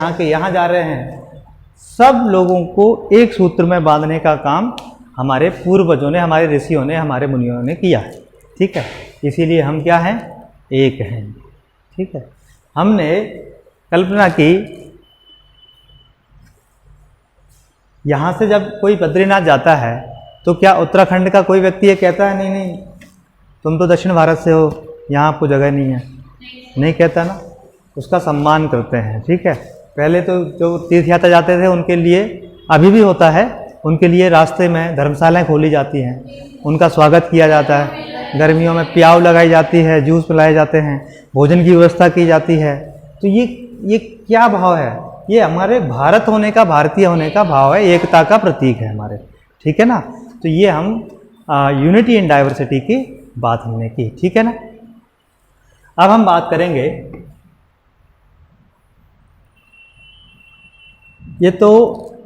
यहाँ के यहाँ जा रहे हैं, सब लोगों को एक सूत्र में बांधने का काम हमारे पूर्वजों ने, हमारे ऋषियों ने, हमारे मुनियों ने किया है। ठीक है, इसीलिए हम क्या हैं, एक हैं। ठीक है, हमने कल्पना की यहाँ से जब कोई बद्रीनाथ जाता है तो क्या उत्तराखंड का कोई व्यक्ति ये कहता है नहीं नहीं तुम तो दक्षिण भारत से हो, यहाँ आपको जगह नहीं है? नहीं कहता ना, उसका सम्मान करते हैं। ठीक है, पहले तो जो तीर्थ यात्रा जाते थे उनके लिए, अभी भी होता है, उनके लिए रास्ते में धर्मशालाएं खोली जाती हैं, उनका स्वागत किया जाता है, गर्मियों में प्याऊ लगाई जाती है, जूस पिलाए जाते हैं, भोजन की व्यवस्था की जाती है। तो ये क्या भाव है? ये हमारे भारत होने का, भारतीय होने का भाव है, एकता का प्रतीक है हमारे। ठीक है ना, तो ये हम यूनिटी इन डाइवर्सिटी की बात हमने की। ठीक है ना, अब हम बात करेंगे, ये तो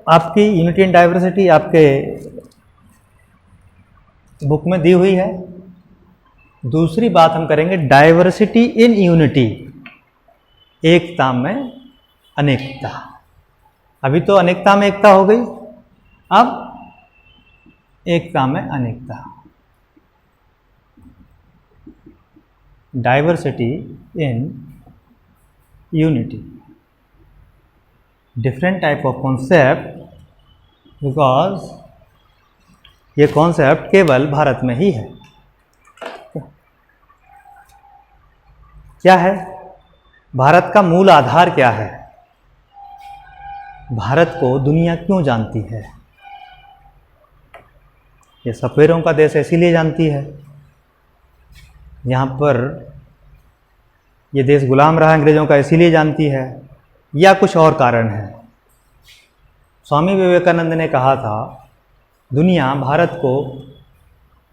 आपकी यूनिटी इन डाइवर्सिटी आपके बुक में दी हुई है। दूसरी बात हम करेंगे डाइवर्सिटी इन यूनिटी, एकता में अनेकता। अभी तो अनेकता में एकता हो गई, अब एकता में अनेकता। Diversity in unity, different type of concept, because ये कॉन्सेप्ट केवल भारत में ही है। क्या है भारत का मूल आधार? क्या है भारत को दुनिया क्यों जानती है? ये सफेरों का देश इसीलिए जानती है, यहाँ पर ये देश गुलाम रहा अंग्रेजों का इसीलिए जानती है, या कुछ और कारण है? स्वामी विवेकानंद ने कहा था दुनिया भारत को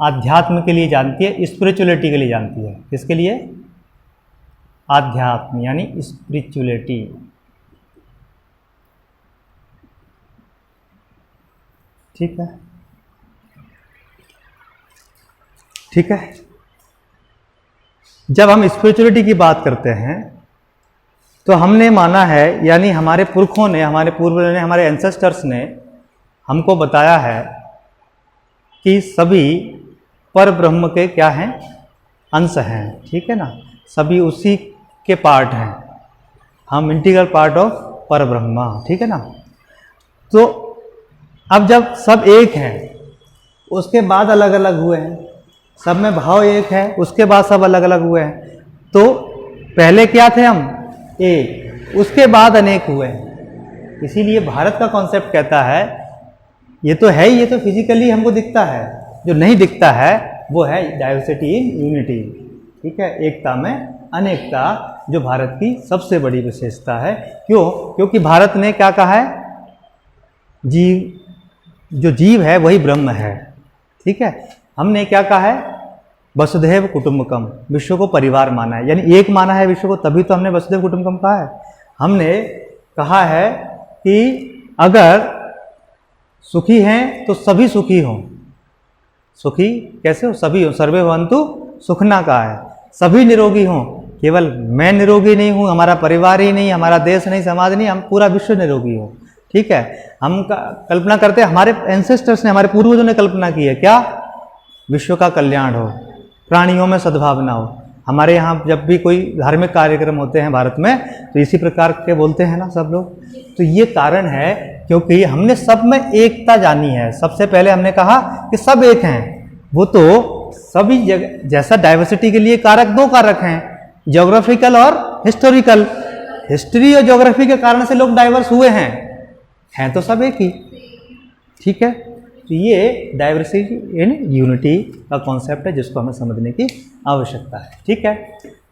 आध्यात्म के लिए जानती है, स्पिरिचुअलिटी के लिए जानती है। किसके लिए? आध्यात्म यानी स्पिरिचुअलिटी। ठीक है, ठीक है। जब हम स्पिरिचुअलिटी की बात करते हैं तो हमने माना है, यानी हमारे पुरखों ने, हमारे पूर्वजों ने, हमारे एंसेस्टर्स ने हमको बताया है कि सभी पर ब्रह्म के क्या हैं? अंश हैं। ठीक है ना, सभी उसी के पार्ट हैं, हम इंटीग्रल पार्ट ऑफ पर ब्रह्मा। ठीक है ना, तो अब जब सब एक हैं, उसके बाद अलग अलग हुए हैं, सब में भाव एक है, उसके बाद सब अलग अलग हुए हैं। तो पहले क्या थे हम? एक, उसके बाद अनेक हुए हैं। इसीलिए भारत का कॉन्सेप्ट कहता है ये तो है ही, ये तो फिजिकली हमको दिखता है, जो नहीं दिखता है वो है डाइवर्सिटी इन यूनिटी। ठीक है, एकता में अनेकता, जो भारत की सबसे बड़ी विशेषता है। क्यों? क्योंकि भारत ने क्या कहा है? जो जीव है वही ब्रह्म है। ठीक है, हमने क्या कहा है? वसुधैव कुटुंबकम, विश्व को परिवार माना है, यानी एक माना है विश्व को, तभी तो हमने वसुधैव कुटुंबकम कहा है। हमने कहा है कि अगर सुखी हैं तो सभी सुखी हों। सुखी कैसे हो? सभी हो, सर्वे भवन्तु सुखना कहा है, सभी निरोगी हों। केवल मैं निरोगी नहीं हूँ, हमारा परिवार ही नहीं, हमारा देश नहीं, समाज नहीं, हम पूरा विश्व निरोगी हो। ठीक है, हम कल्पना करते हैं, हमारे एंसेस्टर्स ने, हमारे पूर्वजों ने कल्पना की है क्या? विश्व का कल्याण हो, प्राणियों में सद्भावना हो। हमारे यहाँ जब भी कोई धार्मिक कार्यक्रम होते हैं भारत में तो इसी प्रकार के बोलते हैं ना सब लोग। तो ये कारण है क्योंकि हमने सब में एकता जानी है। सबसे पहले हमने कहा कि सब एक हैं, वो तो सभी जगह, जैसा डाइवर्सिटी के लिए कारक दो कारक हैं, ज्योग्राफिकल और हिस्टोरिकल। हिस्ट्री और ज्योग्राफी के कारण से लोग डाइवर्स हुए हैं तो सब एक ही। ठीक है, तो ये डाइवर्सिटी इन यूनिटी का कॉन्सेप्ट है जिसको हमें समझने की आवश्यकता है। ठीक है,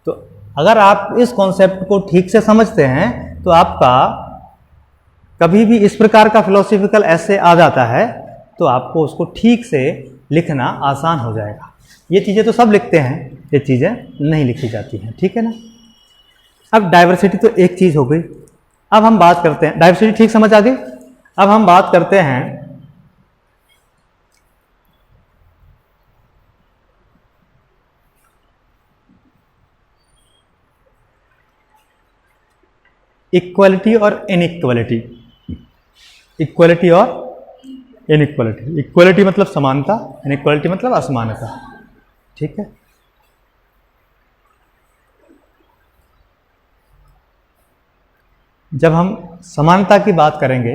तो अगर आप इस कॉन्सेप्ट को ठीक से समझते हैं तो आपका कभी भी इस प्रकार का फिलोसॉफिकल ऐसे आ जाता है तो आपको उसको ठीक से लिखना आसान हो जाएगा। ये चीज़ें तो सब लिखते हैं, ये चीज़ें नहीं लिखी जाती हैं। ठीक है ना, अब डाइवर्सिटी तो एक चीज़ हो गई। अब हम बात करते हैं, डाइवर्सिटी ठीक समझ आ गई। अब हम बात करते हैं इक्वलिटी और इनइक्वलिटी, इक्वलिटी और इनइक्वलिटी। इक्वलिटी मतलब समानता, इनइक्वलिटी मतलब असमानता। ठीक है, जब हम समानता की बात करेंगे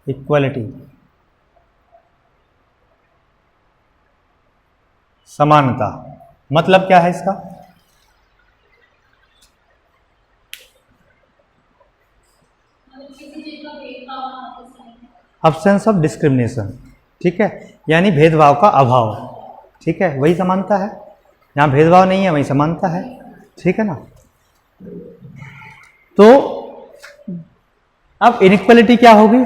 इक्वलिटी, समानता मतलब क्या है इसका? Absence of discrimination. ठीक है, यानी भेदभाव का अभाव। ठीक है, वही समानता है। जहाँ भेदभाव नहीं है वही समानता है। ठीक है ना। तो अब इनइक्वलिटी क्या होगी?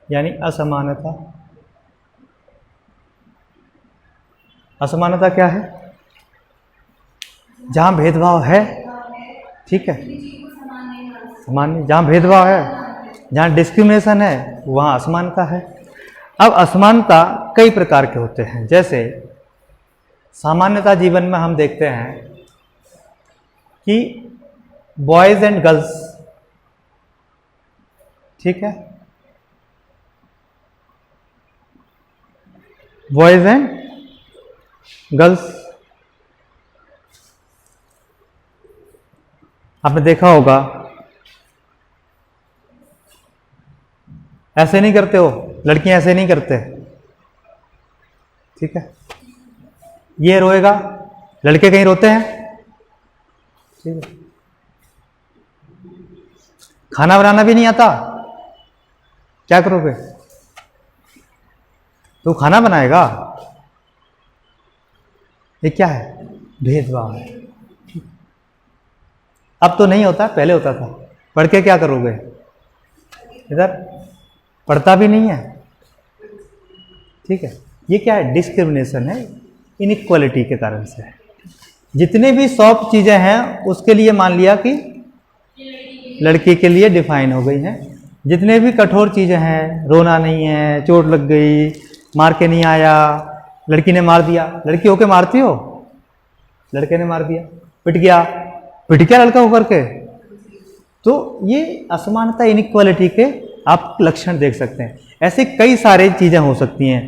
यानी असमानता। असमानता क्या है? जहाँ भेदभाव है, ठीक है, समान नहीं। जहाँ भेदभाव है, जहाँ डिस्क्रिमिनेशन है, वहाँ असमानता है। अब असमानता कई प्रकार के होते हैं। जैसे सामान्यतः जीवन में हम देखते हैं कि बॉयज़ एंड गर्ल्स, ठीक है, बॉयज़ एंड गर्ल्स, आपने देखा होगा, ऐसे नहीं करते हो, लड़कियां ऐसे नहीं करते। ठीक है, ये रोएगा, लड़के कहीं रोते हैं? ठीक है, खाना बनाना भी नहीं आता, क्या करोगे? तो खाना बनाएगा? ये क्या है? भेदभाव है। अब तो नहीं होता, पहले होता था। पढ़ के क्या करोगे? इधर पढ़ता भी नहीं है। ठीक है, ये क्या है? डिस्क्रिमिनेशन है, इनइक्वालिटी के कारण से। जितने भी सॉफ्ट चीज़ें हैं उसके लिए मान लिया कि लड़की के लिए डिफाइन हो गई हैं। जितने भी कठोर चीज़ें हैं, रोना नहीं है, चोट लग गई, मार के नहीं आया, लड़की ने मार दिया, लड़की होके मारती हो, लड़के ने मार दिया, पिट गया लड़का होकर के, तो ये असमानता, इनइक्वालिटी के आप लक्षण देख सकते हैं। ऐसे कई सारे चीज़ें हो सकती हैं।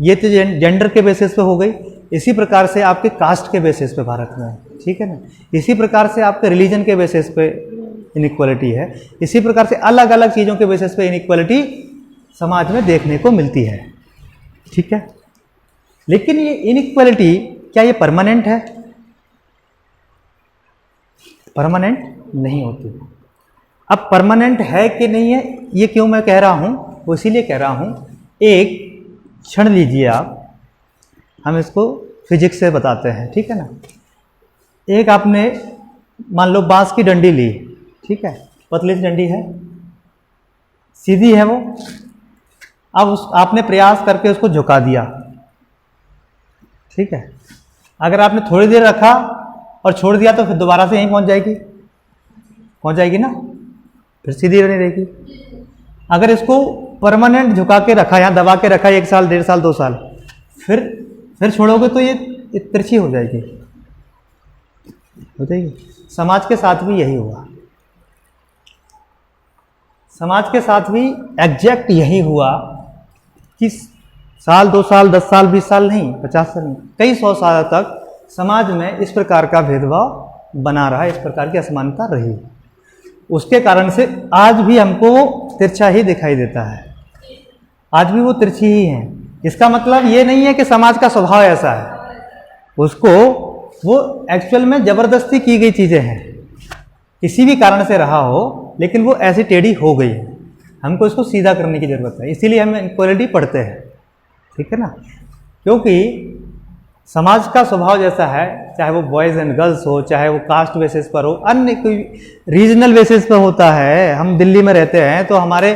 ये तो जेंडर के बेसिस पे हो गई। इसी प्रकार से आपके कास्ट के बेसिस पे भारत में, ठीक है ना, इसी प्रकार से आपके रिलीजन के बेसिस पे इनइक्वालिटी है। इसी प्रकार से अलग अलग चीज़ों के बेसिस पे इनइक्वालिटी समाज में देखने को मिलती है। ठीक है, लेकिन ये इनइक्वालिटी क्या ये परमानेंट है? परमानेंट नहीं होती। अब परमानेंट है कि नहीं है, ये क्यों मैं कह रहा हूँ, वो इसीलिए कह रहा हूँ। एक क्षण लीजिए आप, हम इसको फिजिक्स से बताते हैं। ठीक है ना, एक आपने मान लो बांस की डंडी ली, ठीक है, पतली सी डंडी है, सीधी है वो। अब आपने प्रयास करके उसको झुका दिया, ठीक है। अगर आपने थोड़ी देर रखा और छोड़ दिया तो फिर दोबारा से यहीं पहुंच जाएगी ना, फिर सीधी नहीं रहेगी। अगर इसको परमानेंट झुका के रखा, यहाँ दबा के रखा 1 साल, 1.5 साल, 2 साल, फिर छोड़ोगे तो ये तिरछी हो जाएगी। समाज के साथ भी यही हुआ। समाज के साथ भी एग्जैक्ट यही हुआ कि साल, 2 साल, 10 साल, 20 साल नहीं, 50 साल नहीं, कई 100 साल तक समाज में इस प्रकार का भेदभाव बना रहा, इस प्रकार की असमानता रही। उसके कारण से आज भी हमको तिरछा ही दिखाई देता है, आज भी वो तिरछी ही है। इसका मतलब ये नहीं है कि समाज का स्वभाव ऐसा है, उसको वो एक्चुअल में जबरदस्ती की गई चीज़ें हैं, किसी भी कारण से रहा हो, लेकिन वो ऐसी टेढ़ी हो गई है। हमको इसको सीधा करने की ज़रूरत है, इसीलिए हम इक्वालिटी पढ़ते हैं। ठीक है ना, क्योंकि समाज का स्वभाव जैसा है, चाहे वो बॉयज़ एंड गर्ल्स हो, चाहे वो कास्ट बेसिस पर हो, अन्य कोई रीजनल बेसिस पर होता है। हम दिल्ली में रहते हैं तो हमारे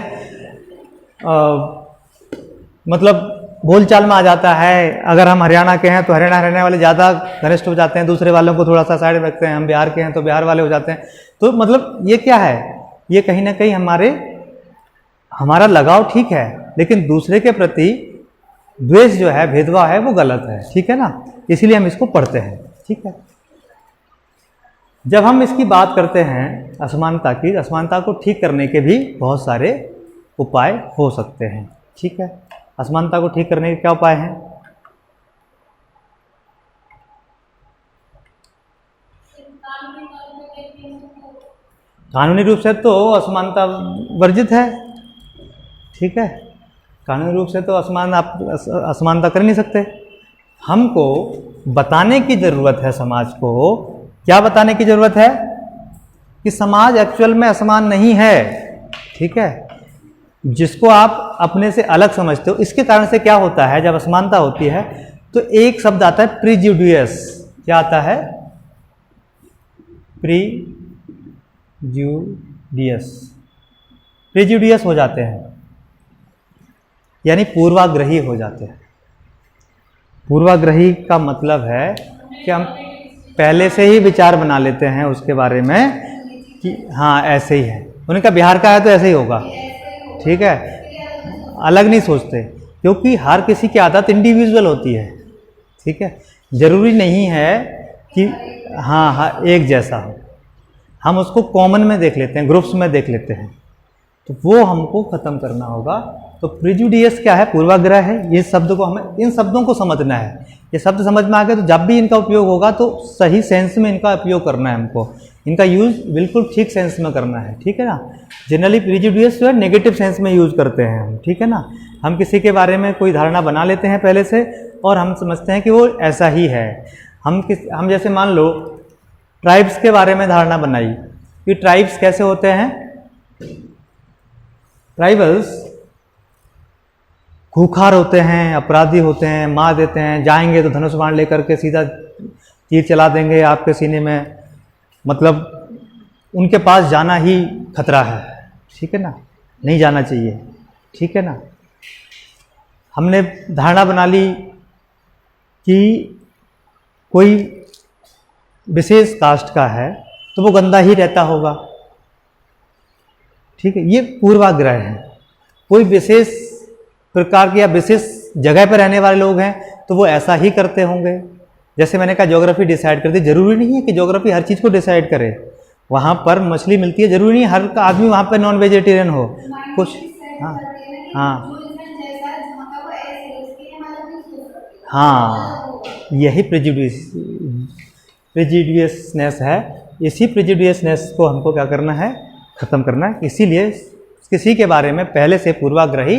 मतलब बोलचाल में आ जाता है। अगर हम हरियाणा के हैं तो हरियाणा रहने वाले ज़्यादा घनिष्ठ हो जाते हैं, दूसरे वालों को थोड़ा सा साइड रखते हैं। हम बिहार के हैं तो बिहार वाले हो जाते हैं। तो मतलब ये क्या है, ये कहीं ना कहीं हमारा लगाव ठीक है, लेकिन दूसरे के प्रति द्वेष जो है, भेदभाव है, वो गलत है, ठीक है ना। इसीलिए हम इसको पढ़ते हैं, ठीक है। जब हम इसकी बात करते हैं असमानता की, असमानता को ठीक करने के भी बहुत सारे उपाय हो सकते हैं, ठीक है। असमानता को ठीक करने के क्या उपाय हैं? कानूनी रूप से तो असमानता वर्जित है, ठीक है। कानूनी रूप से तो असमानता कर नहीं सकते। हमको बताने की ज़रूरत है समाज को। क्या बताने की ज़रूरत है? कि समाज एक्चुअल में असमान नहीं है, ठीक है। जिसको आप अपने से अलग समझते हो, इसके कारण से क्या होता है, जब असमानता होती है तो एक शब्द आता है प्रीजुडियस। क्या आता है? प्रीजुडियस हो जाते हैं, यानी पूर्वाग्रही हो जाते हैं। पूर्वाग्रही का मतलब है कि हम पहले से ही विचार बना लेते हैं उसके बारे में कि हाँ ऐसे ही है, उनका बिहार का है तो ऐसे ही होगा, ठीक है। अलग नहीं सोचते, क्योंकि हर किसी की आदत इंडिविजुअल होती है, ठीक है। जरूरी नहीं है कि हाँ एक जैसा हो। हम उसको कॉमन में देख लेते हैं, ग्रुप्स में देख लेते हैं, तो वो हमको ख़त्म करना होगा। तो प्रिजुडियस क्या है? पूर्वाग्रह है। ये शब्द को हमें, इन शब्दों को समझना है। ये शब्द समझ में आ गए तो जब भी इनका उपयोग होगा तो सही सेंस में इनका उपयोग करना है हमको। इनका यूज़ बिल्कुल ठीक सेंस में करना है, ठीक है ना। जनरली प्रिजुडियस जो है नेगेटिव सेंस में यूज़ करते हैं हम, ठीक है ना। हम किसी के बारे में कोई धारणा बना लेते हैं पहले से और हम समझते हैं कि वो ऐसा ही है। हम जैसे मान लो ट्राइब्स के बारे में धारणा बनाई कि ट्राइब्स कैसे होते हैं। ट्राइबल्स खूंखार होते हैं, अपराधी होते हैं, मार देते हैं, जाएंगे तो धनुष बाण लेकर के सीधा तीर चला देंगे आपके सीने में, मतलब उनके पास जाना ही खतरा है, ठीक है ना, नहीं जाना चाहिए, ठीक है ना। हमने धारणा बना ली कि कोई विशेष कास्ट का है तो वो गंदा ही रहता होगा, ठीक है। ये पूर्वाग्रह है। कोई विशेष प्रकार की या विशेष जगह पर रहने वाले लोग हैं तो वो ऐसा ही करते होंगे। जैसे मैंने कहा ज्योग्राफी डिसाइड करती, जरूरी नहीं है कि ज्योग्राफी हर चीज़ को डिसाइड करे। वहाँ पर मछली मिलती है, जरूरी नहीं हर आदमी वहाँ पर नॉन वेजिटेरियन हो, कुछ हाँ यही प्रेजुडियसनेस है। इसी प्रेजुडियसनेस को हमको क्या करना है? ख़त्म करना है। इसीलिए किसी के बारे में पहले से पूर्वाग्रही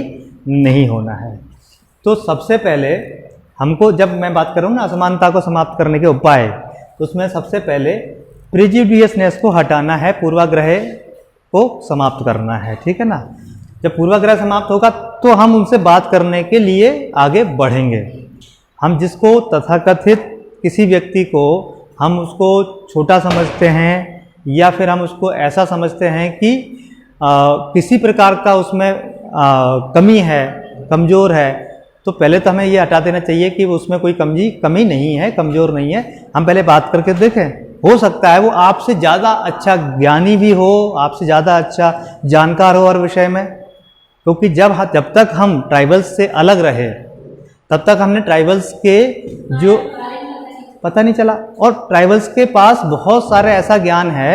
नहीं होना है। तो सबसे पहले हमको, जब मैं बात करूँ ना असमानता को समाप्त करने के उपाय, तो उसमें सबसे पहले प्रेजुडियसनेस को हटाना है, पूर्वाग्रह को समाप्त करना है, ठीक है ना। जब पूर्वाग्रह समाप्त होगा तो हम उनसे बात करने के लिए आगे बढ़ेंगे। हम जिसको तथाकथित किसी व्यक्ति को हम उसको छोटा समझते हैं या फिर हम उसको ऐसा समझते हैं कि किसी प्रकार का उसमें कमी है, कमज़ोर है, तो पहले तो हमें ये हटा देना चाहिए कि उसमें कोई कमी नहीं है, कमज़ोर नहीं है। हम पहले बात करके देखें, हो सकता है वो आपसे ज़्यादा अच्छा ज्ञानी भी हो, आपसे ज़्यादा अच्छा जानकार हो हर विषय में। क्योंकि जब तक हम ट्राइबल्स से अलग रहे तब तक हमने ट्राइबल्स के जो पता नहीं चला, और ट्राइबल्स के पास बहुत सारे ऐसा ज्ञान है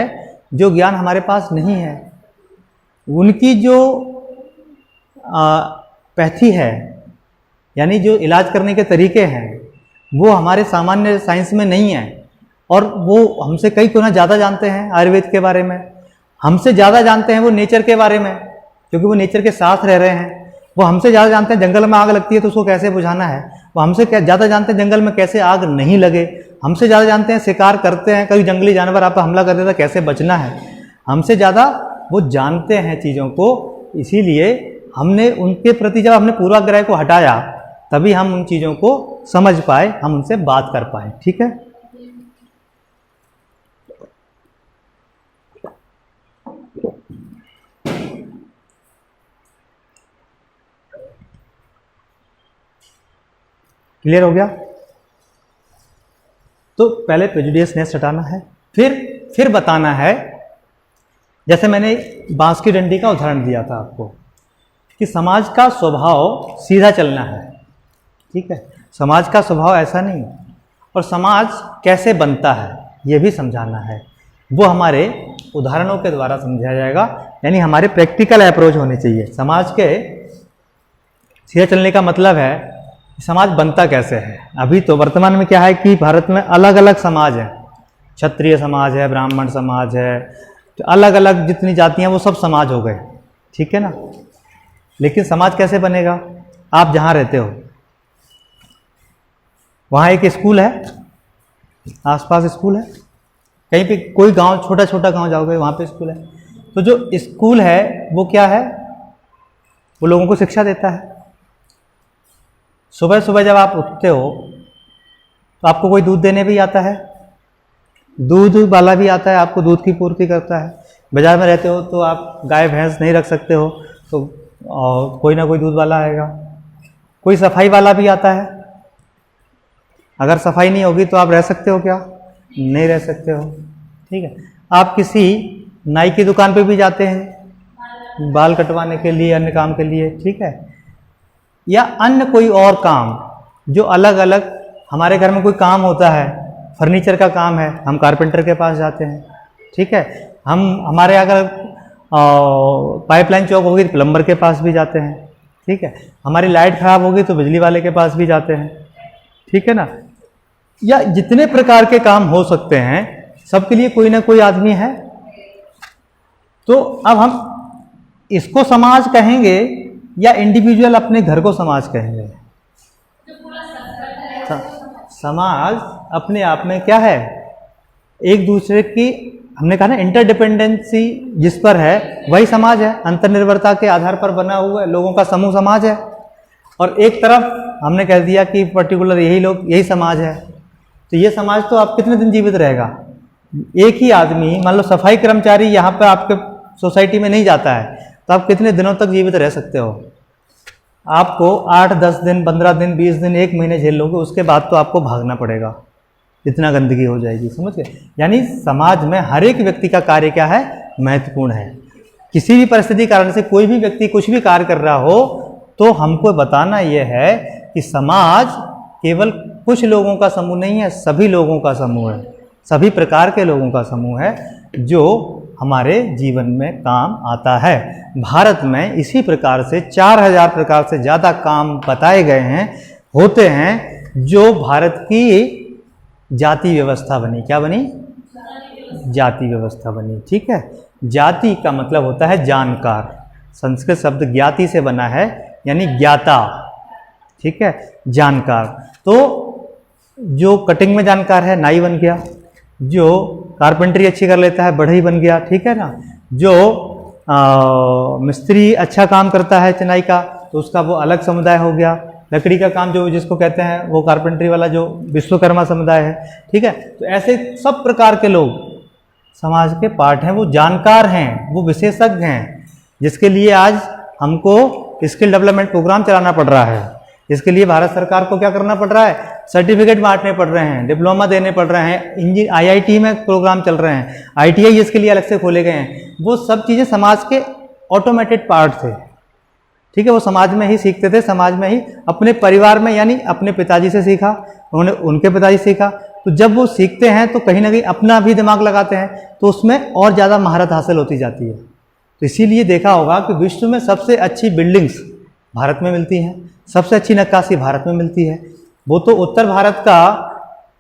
जो ज्ञान हमारे पास नहीं है। उनकी जो पैथी है, यानी जो इलाज करने के तरीके हैं, वो हमारे सामान्य साइंस में नहीं है। और वो हमसे कई गुना ज़्यादा जानते हैं आयुर्वेद के बारे में, हमसे ज़्यादा जानते हैं वो नेचर के बारे में, क्योंकि वो नेचर के साथ रह रहे हैं। वो हमसे ज़्यादा जानते हैं जंगल में आग लगती है तो उसको कैसे बुझाना है। वो हमसे ज़्यादा जानते हैं जंगल में कैसे आग नहीं लगे। हमसे ज़्यादा जानते हैं शिकार करते हैं, कभी जंगली जानवर आप हमला कर देता कैसे बचना है। हमसे ज़्यादा वो जानते हैं चीज़ों को। इसीलिए हमने उनके प्रति जब हमने पूर्वाग्रह को हटाया तभी हम उन चीज़ों को समझ पाए, हम उनसे बात कर पाए, ठीक है। क्लियर हो गया? तो पहले प्रेजुडियसनेस हटाना है, फिर बताना है। जैसे मैंने बांस की डंडी का उदाहरण दिया था आपको कि समाज का स्वभाव सीधा चलना है, ठीक है, समाज का स्वभाव ऐसा नहीं, और समाज कैसे बनता है ये भी समझाना है। वो हमारे उदाहरणों के द्वारा समझाया जाएगा, यानी हमारे प्रैक्टिकल अप्रोच होने चाहिए। समाज के सीधा चलने का मतलब है समाज बनता कैसे है। अभी तो वर्तमान में क्या है कि भारत में अलग अलग समाज हैं, क्षत्रिय समाज है, ब्राह्मण समाज है, तो अलग अलग जितनी जातियां वो सब समाज हो गए, ठीक है ना। लेकिन समाज कैसे बनेगा? आप जहाँ रहते हो वहाँ एक स्कूल है, आसपास स्कूल है, कहीं पे कोई गांव, छोटा छोटा गांव जाओगे वहाँ पे स्कूल है। तो जो स्कूल है वो क्या है? वो लोगों को शिक्षा देता है। सुबह सुबह जब आप उठते हो तो आपको कोई दूध देने भी आता है, दूध वाला भी आता है, आपको दूध की पूर्ति करता है। बाजार में रहते हो तो आप गाय भैंस नहीं रख सकते हो, तो कोई ना कोई दूध वाला आएगा। कोई सफाई वाला भी आता है, अगर सफाई नहीं होगी तो आप रह सकते हो क्या? नहीं रह सकते हो, ठीक है। आप किसी नाई की दुकान पे भी जाते हैं बाल कटवाने के लिए, अन्य काम के लिए, ठीक है, या अन्य कोई और काम जो अलग अलग, हमारे घर में कोई काम होता है, फर्नीचर का काम है, हम कारपेंटर के पास जाते हैं, ठीक है। हमारे अगर पाइपलाइन चौक होगी तो प्लम्बर के पास भी जाते हैं, ठीक है। हमारी लाइट खराब होगी तो बिजली वाले के पास भी जाते हैं, ठीक है ना। या जितने प्रकार के काम हो सकते हैं सबके लिए कोई ना कोई आदमी है। तो अब हम इसको समाज कहेंगे या इंडिविजुअल अपने घर को समाज कहेंगे? समाज अपने आप में क्या है? एक दूसरे की, हमने कहा ना, इंटरडिपेंडेंसी जिस पर है वही समाज है। अंतर्निर्भरता के आधार पर बना हुआ लोगों का समूह समाज है। और एक तरफ हमने कह दिया कि पर्टिकुलर यही लोग, यही समाज है, तो ये समाज तो आप कितने दिन जीवित रहेगा? एक ही आदमी, मान लो सफाई कर्मचारी यहाँ पर आपके सोसाइटी में नहीं जाता है, तो आप कितने दिनों तक जीवित रह सकते हो? आपको 8, 10 दिन, 15 दिन, 20 दिन, 1 महीने झेल लोगे, उसके बाद तो आपको भागना पड़ेगा, इतना गंदगी हो जाएगी, समझ गए। यानी समाज में हर एक व्यक्ति का कार्य क्या है? महत्वपूर्ण है। किसी भी परिस्थिति कारण से कोई भी व्यक्ति कुछ भी कार्य कर रहा हो तो हमको बताना यह है कि समाज केवल कुछ लोगों का समूह नहीं है, सभी लोगों का समूह है, सभी प्रकार के लोगों का समूह है जो हमारे जीवन में काम आता है। भारत में इसी प्रकार से 4000 प्रकार से ज़्यादा काम बताए गए हैं, होते हैं, जो भारत की जाति व्यवस्था बनी। क्या बनी? जाति व्यवस्था बनी, ठीक है। जाति का मतलब होता है जानकार, संस्कृत शब्द ज्ञाति से बना है, यानी ज्ञाता, ठीक है, जानकार। तो जो कटिंग में जानकार है नाई बन गया, जो कारपेंटरी अच्छी कर लेता है बढ़ई बन गया, ठीक है ना, जो मिस्त्री अच्छा काम करता है चिनाई का तो उसका वो अलग समुदाय हो गया, लकड़ी का काम जो जिसको कहते हैं वो कारपेंटरी वाला जो विश्वकर्मा समुदाय है, ठीक है। तो ऐसे सब प्रकार के लोग समाज के पार्ट हैं, वो जानकार हैं, वो विशेषज्ञ हैं, जिसके लिए आज हमको स्किल डेवलपमेंट प्रोग्राम चलाना पड़ रहा है। इसके लिए भारत सरकार को क्या करना पड़ रहा है? सर्टिफिकेट बांटने पड़ रहे हैं, डिप्लोमा देने पड़ रहे हैं, IIT में प्रोग्राम चल रहे हैं, ITI इसके लिए अलग से खोले गए हैं। वो सब चीज़ें समाज के ऑटोमेटेड पार्ट थे, ठीक है। वो समाज में ही सीखते थे, समाज में ही, अपने परिवार में, यानी अपने पिताजी से सीखा, उन्होंने उनके पिताजी सीखा। तो जब वो सीखते हैं तो कहीं ना कहीं अपना भी दिमाग लगाते हैं, तो उसमें और ज़्यादा महारत हासिल होती जाती है। तो इसीलिए देखा होगा कि विश्व में सबसे अच्छी बिल्डिंग्स भारत में मिलती हैं, सबसे अच्छी नक्काशी भारत में मिलती है। वो तो उत्तर भारत का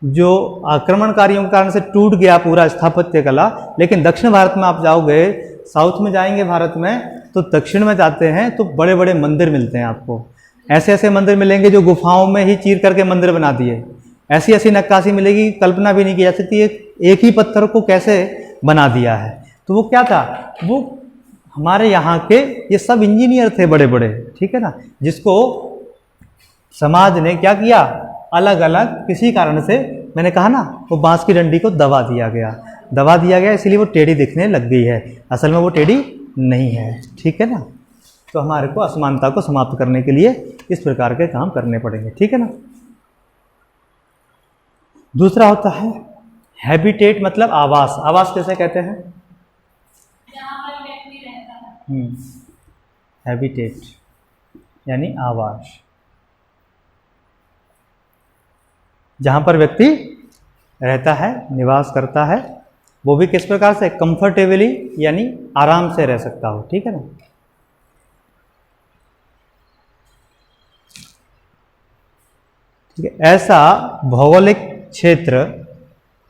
जो आक्रमणकारियों के कारण से टूट गया पूरा स्थापत्य कला, लेकिन दक्षिण भारत में आप जाओगे, साउथ में जाएंगे भारत में, तो दक्षिण में जाते हैं तो बड़े बड़े मंदिर मिलते हैं आपको। ऐसे ऐसे मंदिर मिलेंगे जो गुफाओं में ही चीर करके मंदिर बना दिए, ऐसी ऐसी नक्काशी मिलेगी, कल्पना भी नहीं की जा सकती एक ही पत्थर को कैसे बना दिया है। तो वो क्या था? वो हमारे यहाँ के ये सब इंजीनियर थे बड़े बड़े, ठीक है ना, जिसको समाज ने क्या किया? अलग अलग किसी कारण से, मैंने कहा ना, वो बांस की डंडी को दबा दिया गया, इसलिए वो टेढ़ी दिखने लग गई है, असल में वो टेढ़ी नहीं है, ठीक है ना। तो हमारे को असमानता को समाप्त करने के लिए इस प्रकार के काम करने पड़ेंगे, ठीक है ना। दूसरा होता है हैबिटेट, मतलब आवास। आवास कैसे कहते हैं? हैबिटेट, यानी आवास, जहाँ पर व्यक्ति रहता है, निवास करता है, वो भी किस प्रकार से, कंफर्टेबली यानी आराम से रह सकता हो। ठीक है ना। ठीक है, ऐसा भौगोलिक क्षेत्र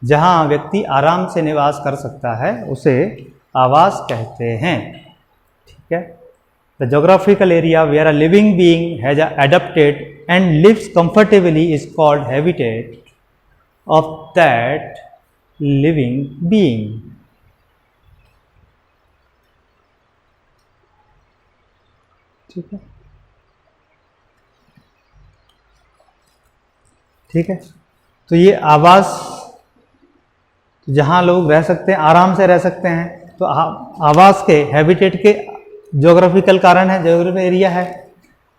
जहाँ व्यक्ति आराम से निवास कर सकता है उसे आवास कहते हैं। ठीक है। The geographical area where a living being has adopted and lives comfortably is called habitat of that living being। ठीक है। ठीक है, तो ये आवास जहाँ लोग रह सकते हैं, आराम से रह सकते हैं, तो आवास के हैबिटेट के ज्योग्राफिकल कारण है, ज्योग्राफिकल एरिया है,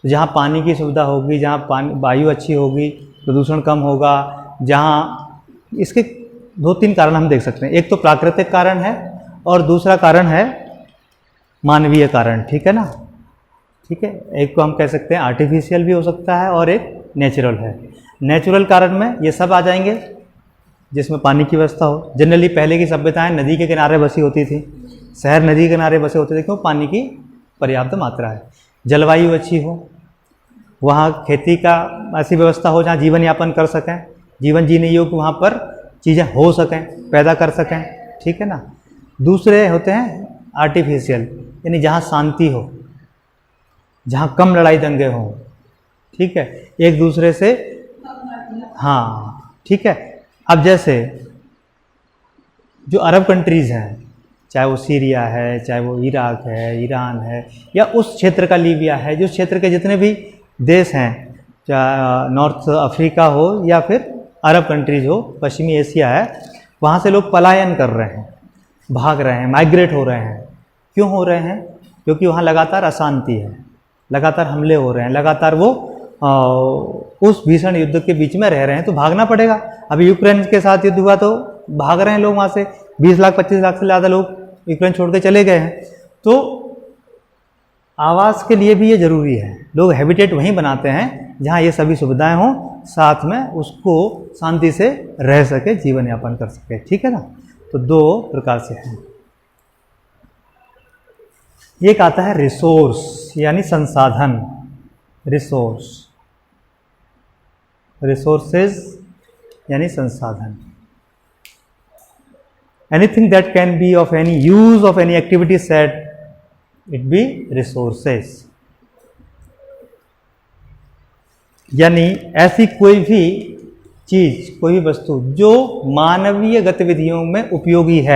तो जहाँ पानी की सुविधा होगी, जहाँ पानी वायु अच्छी होगी, प्रदूषण कम होगा, जहाँ इसके 2-3 कारण हम देख सकते हैं। एक तो प्राकृतिक कारण है और दूसरा कारण है मानवीय कारण। ठीक है ना। ठीक है, एक को हम कह सकते हैं आर्टिफिशियल भी हो सकता है और एक नेचुरल है। नेचुरल कारण में ये सब आ जाएंगे जिसमें पानी की व्यवस्था हो। जनरली पहले की सभ्यताएं नदी के किनारे बसी होती थी, शहर नदी के किनारे बसे होते थे, क्यों, पानी की पर्याप्त मात्रा है, जलवायु अच्छी हो, वहाँ खेती का ऐसी व्यवस्था हो जहाँ जीवन यापन कर सकें, जीवन जीने योग्य वहाँ पर चीज़ें हो सकें, पैदा कर सकें। ठीक है ना। दूसरे होते हैं आर्टिफिशियल, यानी जहाँ शांति हो, जहाँ कम लड़ाई दंगे हों। ठीक है, एक दूसरे से, हाँ ठीक है। अब जैसे जो अरब कंट्रीज़ हैं, चाहे वो सीरिया है, चाहे वो इराक है, ईरान है, या उस क्षेत्र का लीबिया है, जो क्षेत्र के जितने भी देश हैं, चाहे नॉर्थ अफ्रीका हो या फिर अरब कंट्रीज हो, पश्चिमी एशिया है, वहाँ से लोग पलायन कर रहे हैं, भाग रहे हैं, माइग्रेट हो रहे हैं। क्यों हो रहे हैं? क्योंकि वहाँ लगातार अशांति है, लगातार हमले हो रहे हैं, लगातार वो उस भीषण युद्ध के बीच में रह रहे हैं, तो भागना पड़ेगा। अभी यूक्रेन के साथ युद्ध हुआ तो भाग रहे हैं लोग वहाँ से, 20 लाख 25 लाख से ज़्यादा लोग यूक्रेन छोड़ के चले गए हैं। तो आवास के लिए भी ये ज़रूरी है, लोग हैबिटेट वहीं बनाते हैं जहाँ ये सभी सुविधाएं हों, साथ में उसको शांति से रह सके, जीवन यापन कर सके। ठीक है ना। तो 2 प्रकार से है। एक आता है रिसोर्स यानी संसाधन, रिसोर्स, रिसोर्सेज यानी संसाधन। Anything that can be of any use of any activity set it be resources, यानी ऐसी कोई भी चीज, कोई भी वस्तु जो मानवीय गतिविधियों में उपयोगी है,